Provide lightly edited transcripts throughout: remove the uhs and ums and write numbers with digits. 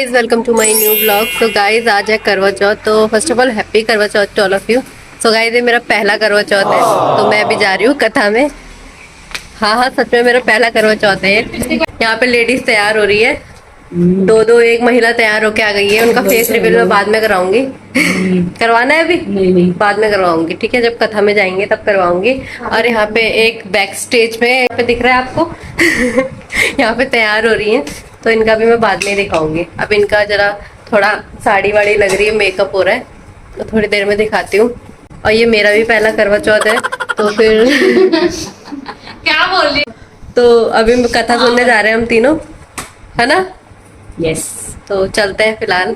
Guys, welcome to my new blog. So guys, आज है करवा चौथ। तो first of all happy Karva Chauth to all of you. So guys, ये मेरा पहला करवा चौथ है, तो मैं भी जा रही हूँ कथा में। हाँ हाँ, सच में मेरा पहला करवा चौथ है। यहाँ पे लेडीज तैयार हो रही है, दो एक महिला तैयार होके आ गई है। उनका फेस रिवील मैं बाद में कराऊंगी। करवाना है अभी? नहीं, बाद में करवाऊंगी, ठीक है, जब कथा में जाएंगे तब करवाऊंगी। और यहाँ पे एक बैक स्टेज में यहाँ पे दिख रहा है आपको यहाँ पे तैयार हो रही है, तो इनका भी मैं बाद में दिखाऊंगी। अब इनका जरा थोड़ा साड़ी वाड़ी लग रही है, मेकअप हो रहा है, तो थोड़ी देर में दिखाती हूँ। और ये मेरा भी पहला करवा चौथ है, तो फिर क्या बोल रही। तो अभी कथा सुनने जा रहे हैं हम तीनों, है ना? यस। तो चलते हैं, फिलहाल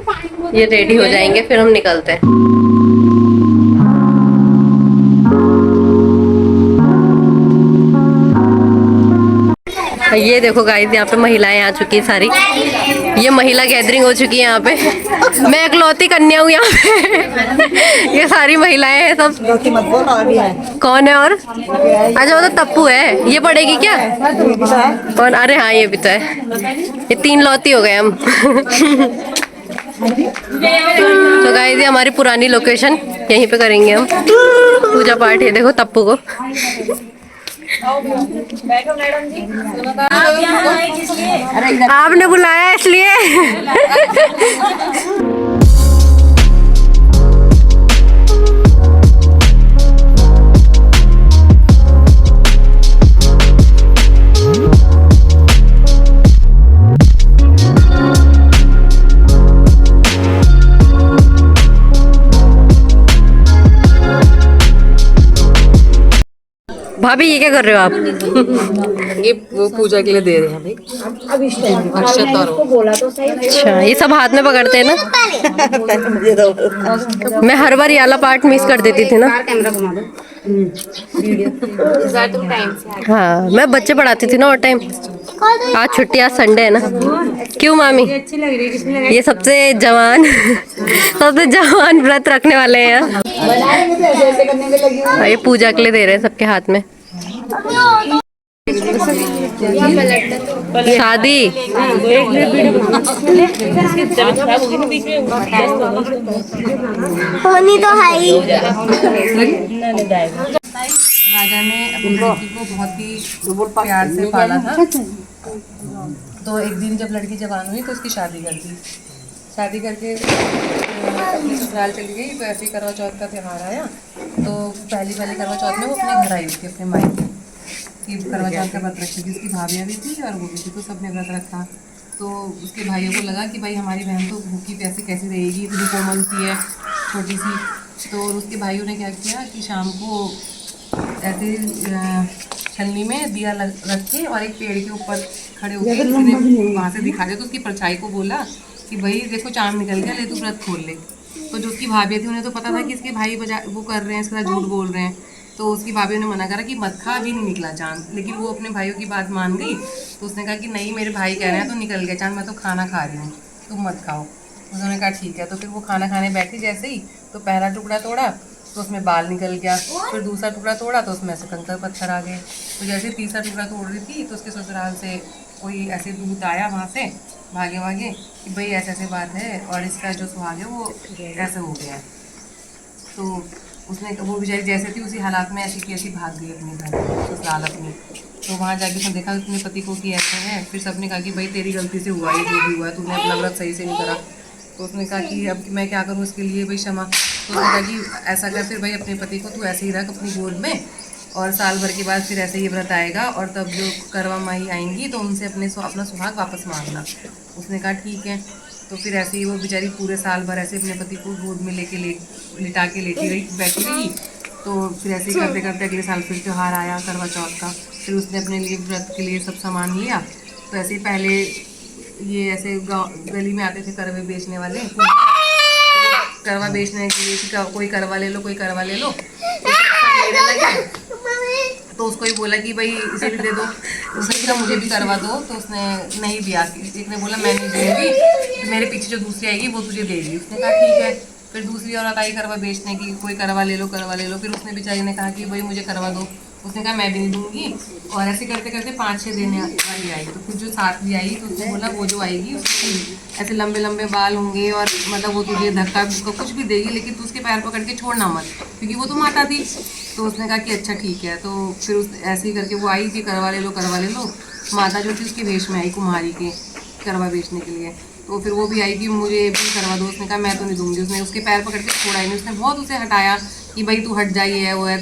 ये रेडी हो जाएंगे, फिर हम निकलते हैं। ये देखो गाइस, यहाँ पे महिलाएं आ चुकी है सारी। ये महिला गैदरिंग हो चुकी है यहाँ पे। मैं इकलौती कन्या हूँ यहाँ पे। ये सारी महिलाएं हैं सब। कौन है? और अच्छा, वो तो तप्पू है। ये पढ़ेगी क्या? कौन? अरे हाँ, ये भी तो है। ये तीन लौती हो गए हम। तो गाइस, ये हमारी पुरानी लोकेशन, यहीं पे करेंगे हम पूजा पाठ। ये देखो तप्पू को। बैठो मैडम जी। आपने बुलाया इसलिए। भाभी, ये क्या कर रहे हो आप? ये वो पूजा के लिए दे रहे हैं भाई। अब इस टाइम अच्छा, ये सब हाथ में पकड़ते हैं ना? मैं हर बार ये वाला पार्ट मिस कर देती थी ना। हाँ, मैं बच्चे पढ़ाती थी ना और टाइम। आज छुट्टी, आज संडे है ना। क्यों मामी? ये सबसे जवान व्रत रखने वाले हैं। ये पूजा के लिए दे रहे हैं सबके हाथ में। शादी होनी तो है ही। राजा ने अपनी लड़की को बहुत ही प्यार से पाला था। तो एक दिन जब लड़की जवान हुई तो उसकी शादी कर दी। शादी करके अपने ससुराल चली गई। तो ऐसे ही करवा चौथ का त्यौहार आया, तो पहली करवा चौथ में वो अपने घर आई थी, अपने मायके की करवा चौथ का व्रत रखी थी। उसकी भाभियाँ भी थी और वो भी थी, तो सबने व्रत रखा। तो उसके भाइयों को लगा कि भाई हमारी बहन तो भूखी प्यासी कैसी रहेगी, इतनी कोमल सी है, छोटी सी। तो उसके भाइयों ने क्या किया कि शाम को ऐसे छलनी में दिया रख के और एक पेड़ के ऊपर खड़े होकर वहाँ से दिखा दिया। तो उसकी परछाई को बोला कि भाई देखो चांद निकल गया, ले तू व्रत खोल ले। तो जो उसकी भाभी थी उन्हें तो पता था कि इसके भाई वो कर रहे हैं, इसका झूठ बोल रहे हैं। तो उसकी भाभी ने मना करा कि मत खा, अभी नहीं निकला चांद। लेकिन वो अपने भाइयों की बात मान गई। तो उसने कहा कि नहीं, मेरे भाई कह रहे हैं तो निकल गया चांद, मैं तो खाना खा रही हूँ, तुम मत खाओ। उन्होंने कहा ठीक है। तो फिर वो खाना खाने बैठी जैसे ही, तो पहला टुकड़ा तोड़ा तो उसमें बाल निकल गया। फिर दूसरा टुकड़ा तोड़ा तो उसमें ऐसे कंकर पत्थर आ गए। तो जैसे तीसरा टुकड़ा तोड़ रही थी तो उसके ससुराल से कोई ऐसे दूत आया वहाँ से भागे भागे कि भाई ऐसे ऐसे बात है और इसका जो सुहाग है वो ऐसे हो गया है। तो उसने, वो बेचारी जैसे थी उसी हालात में ऐसी की ऐसी भाग गई अपने घर ससुराल अपनी। तो वहाँ जाके उसने देखा अपने पति को कि ऐसे है। फिर सबने कहा कि भाई तेरी गलती से हुआ, ये जो भी हुआ, तूने अपना व्रत सही से नहीं करा। तो उसने कहा कि अब मैं क्या करूँ इसके लिए भाई क्षमा। तो उसने कहा कि ऐसा कर फिर भाई अपने पति को तू ऐसे ही रख अपनी गोद में, और साल भर के बाद फिर ऐसे ही व्रत आएगा और तब जो करवा माई आएंगी तो उनसे अपना सुहाग वापस मांगना। उसने कहा ठीक है। तो फिर ऐसे ही वो बेचारी पूरे साल भर ऐसे अपने पति को गोद में लिटा के लेटी रही, बैठी रही। तो फिर ऐसे ही करते करते अगले साल फिर त्यौहार आया करवा चौथ का। फिर उसने अपने लिए व्रत के लिए सब सामान लिया। तो ऐसे ही पहले ये ऐसे गली में आते थे करवे बेचने वाले, करवा बेचने के लिए कोई करवा ले लो, कोई करवा ले लो। तो उसको ही बोला कि भाई इसे भी दे दो। उसने कहा मुझे भी करवा दो। तो उसने नहीं दिया। एक ने बोला मैं नहीं दूँगी, मेरे पीछे जो दूसरी आएगी वो तुझे देगी। उसने कहा ठीक है। फिर दूसरी औरत आई करवा बेचने की, कोई करवा ले लो, करवा ले लो। फिर उसने बेचारी ने कहा कि भाई मुझे करवा दो। उसने कहा मैं भी नहीं दूंगी। और ऐसे करते करते 5-6 देने वाली आई, तो फिर जो साथ भी आई तो उसने बोला वो जो आएगी उसके ऐसे लंबे लंबे बाल होंगे और मतलब वो तुझे धक्का कुछ भी देगी, लेकिन तू उसके पैर पकड़ के छोड़ना मत, क्योंकि वो तो माता थी। तो उसने कहा कि अच्छा ठीक है। तो फिर उस ऐसे ही करके वो आई कि करवा ले लो। माता जो थी उसके वेश में आई कुम्हारी के करवा बेचने के लिए। तो फिर वो भी आई कि मुझे भी करवा दो। उसने कहा मैं तो नहीं दूंगी। उसने उसके पैर पकड़ के छोड़ा ही नहीं, उसने बहुत उसे हटाया कि भाई तू हट जाइए है वो है,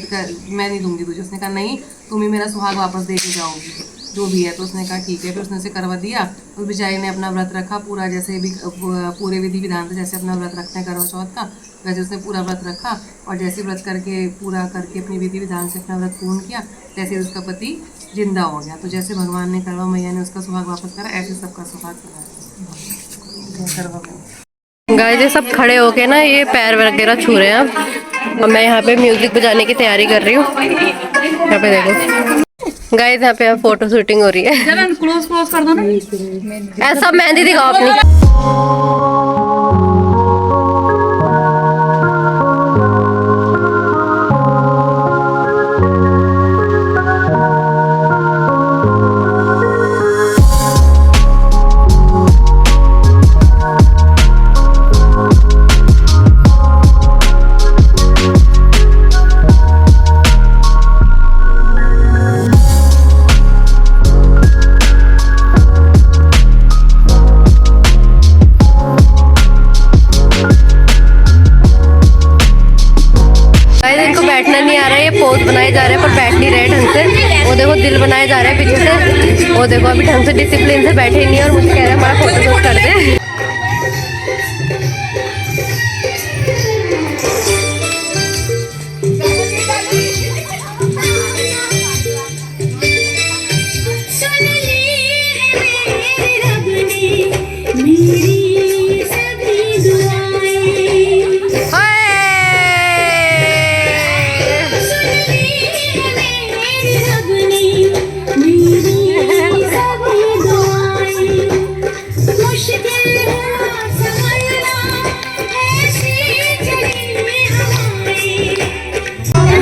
मैं नहीं दूंगी तुझे। उसने कहा नहीं, तुम ही मेरा सुहाग वापस दे के जाओगी जो भी है। तो उसने कहा ठीक है। फिर उसने उसे करवा दिया। उस बेचारी ने अपना व्रत रखा पूरा, जैसे भी पूरे विधि विधान से जैसे अपना व्रत रखते हैं करवा चौथ का, वैसे उसने पूरा व्रत रखा। और जैसे व्रत करके पूरा करके अपनी विधि विधान से अपना व्रत पूर्ण किया, तैसे उसका पति जिंदा हो गया। तो जैसे भगवान ने करवा मैया ने उसका सुहाग वापस करा, ऐसे सबका सुहाग करा। गाइस ये सब खड़े होके ना ये पैर वगैरह छू रहे हैं अब। और मैं यहाँ पे म्यूजिक बजाने की तैयारी कर रही हूँ। यहाँ पे देखो गाइस, यहाँ पे फोटो शूटिंग हो रही है। क्लोज कर दो ना। ऐसा मेहंदी दिखाओ अपनी। बैठना नहीं आ रहा है, ये पोज बनाए जा रहे हैं पर बैठ नहीं रहे ढंग से। वो देखो दिल बनाए जा रहे हैं पीछे से। वो देखो अभी ढंग से डिसिप्लिन से बैठे नहीं है और मुझे कह रहे हैं हमारा फोटो शूट कर दे।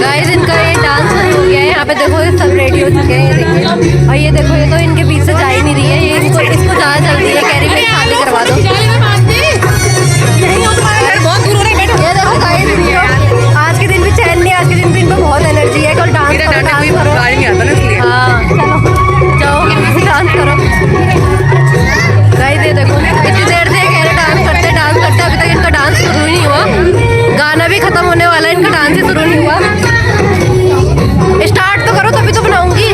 गाइस इनका ये डांस शुरू हो गया है। यहाँ पे देखो ये सब रेडी हो चुके हैं, ये देखिए। और ये देखो ये तो इनके बीच से जा ही नहीं रही है, ये इसको ज़्यादा जल्दी है, कह रही मेरी शादी करवा दो। ये देखो गाइस, आज के दिन भी चैन नहीं, आज के दिन भी इनको बहुत एनर्जी है। कल डांस करो। हाँ चलो जाओ डांस करो। गाइस ये देखो इतनी देर से कह रहे डांस करते अभी तक इनका डांस शुरू ही नहीं हुआ। गाना भी खत्म होने वाला है, इनका डांस ही शुरू नहीं हुआ। स्टार्ट तो करो तभी तो बनाऊंगी।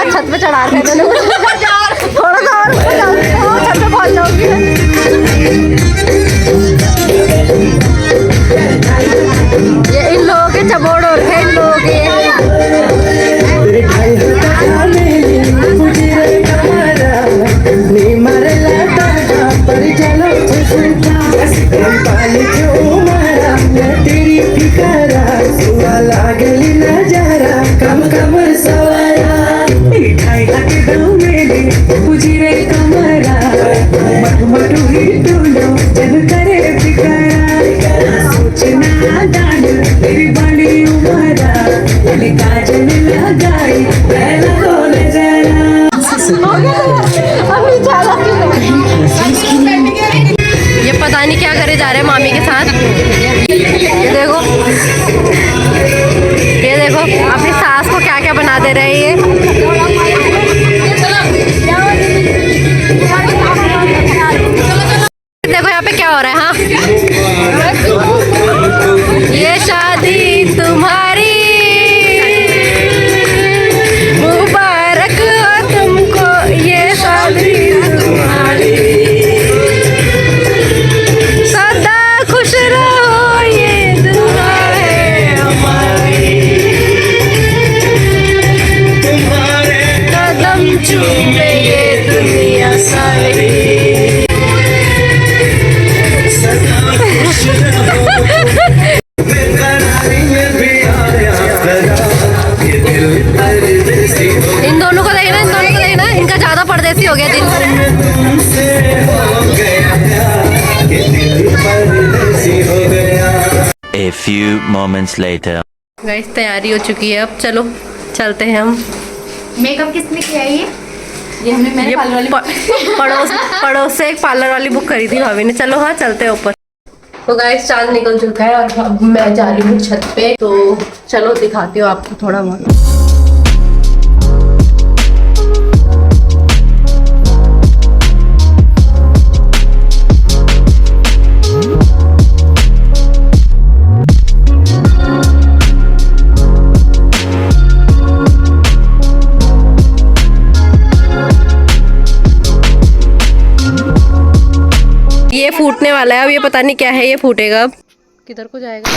छत पे चढ़ा रहे थे थोड़ा सा और छत पे पहुंच जाऊंगी। ये इन लोगों के चबोड़ और थे इन लोगों के। ये पता नहीं क्या करे जा रहे हैं मामी के साथ। ये देखो अपनी सास को क्या क्या बना दे रहे हैं ये। few moments later. गाइस तैयारी हो चुकी है, अब चलो चलते हैं हम। मेकअप किसने किया है ये मैंने ये पड़ोस से एक पार्लर वाली बुक करी थी भाभी ने। चलो हाँ चलते हैं ऊपर। तो गाइस चांद निकल चुका है और अब मैं जा रही हूँ छत पे, तो चलो दिखाती हूँ आपको थोड़ा बहुत। ये फूटने वाला है अब, ये पता नहीं क्या है, ये फूटेगा अब। किधर को जाएगा?